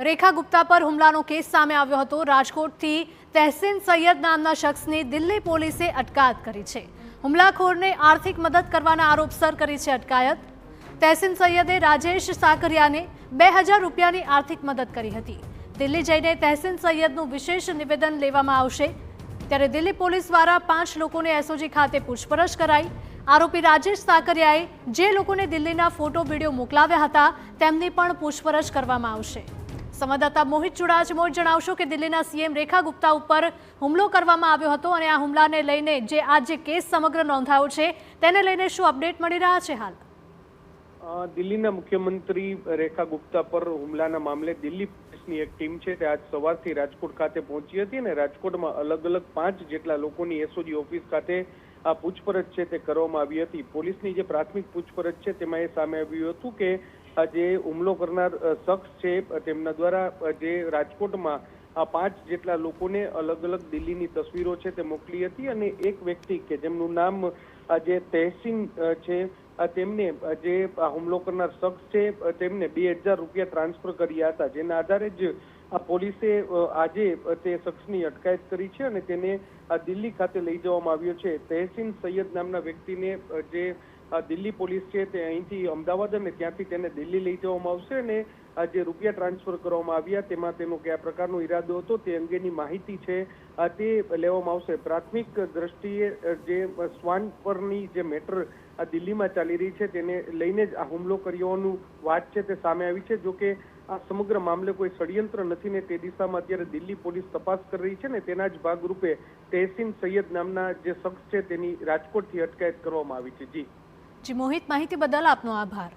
રેખા ગુપ્તા પર હુમલાનો કેસ સામે આવ્યો હતો। રાજકોટથી તહેસીન સૈયદ નામના શખ્સની દિલ્હી પોલીસે અટકાયત કરી છે। હુમલાખોરને આર્થિક મદદ કરવાના આરોપસર કરી છે અટકાયત। તહેસીન સૈયદે રાજેશ સાકરિયાને 2000 રૂપિયાની આર્થિક મદદ કરી હતી। દિલ્હી જઈને તહેસીન સૈયદનું વિશેષ નિવેદન લેવામાં આવશે। ત્યારે દિલ્હી પોલીસ દ્વારા 5 લોકોને એસઓજી ખાતે પૂછપરછ કરાઈ। आरोपी राजेश साकरियाए जे लोकोने दिल्लीना फोटो वीडियो मोकलाव्या हता तेमनी पण पूछपरछ करवामां आवशे। संवाददाता मोहित चुडासमा जणावशो के दिल्लीना सीएम रेखा गुप्ता उपर हुमलो करवामां आव्यो हतो अने आ हुमलाने लईने जे आज केस समग्र नोंधायो छे तेने लईने शुं अपडेट मळी रह्या छे? हाल दिल्लीना मुख्यमंत्री रेखा गुप्ता पर हुमलाना मामले दिल्ली पोलीसनी एक टीम छे ते आज सवारथी राजकोट खाते पहोंची हती अने राजकोटमां अलग अलग 5 जेटला लोकोनी एसओजी ऑफिस खाते आ पूछपरछ छे ते करवामां आवी हती। पोलीसनी जे प्राथमिक पूछपरछ छे तेमां ए सामे आव्युं हतुं के जे हुमलो करनार शख्स छे तेमना द्वारा जे राजकोटमां आ 5 जेटला लोकोने अलग अलग दिल्हीनी तस्वीरो छे ते मोकली हती अने एक व्यक्ति के जेमनुं नाम जे तहसीन छे तेमने जे हुमलो करनार शख्स छे तेमने 2000 रूपिया ट्रांसफर कर्या हता, जेना आधारे ज पोलीसे आज ते शख्सनी अटकायत करी छे अने तेने दिल्ही खाते लई जवामां आव्यो छे। तहसीन सैयद नामना व्यक्तिने जे दिल्ही पोलीस छे ते અહીંથી અમદાવાદ અને ત્યાંથી તેને દિલ્હી લઈ જવામાં આવશે અને જે રૂપિયા ટ્રાન્સફર કરવામાં આવ્યા તેમાં તેનો કયા પ્રકારનો ઈરાદો હતો તે અંગેની માહિતી છે તે લેવામાં આવશે। પ્રાથમિક દ્રષ્ટિએ જે શ્વાન પરની જે મેટર દિલ્હીમાં ચાલી રહી છે તેને લઈને જ આ હુમલો કર્યોનું વાત છે તે સામે આવી છે। જો કે આ સમગ્ર મામલે કોઈ ષડયંત્ર નથી ને તે દિશામાં અત્યારે દિલ્હી પોલીસ તપાસ કરી રહી છે ને તેના જ ભાગરૂપે તહેસીન સૈયદ નામના જે શખ્સ છે તેની રાજકોટથી અટકાયત કરવામાં આવી છે। જી મોહિત, માહિતી બદલ આપનો આભાર।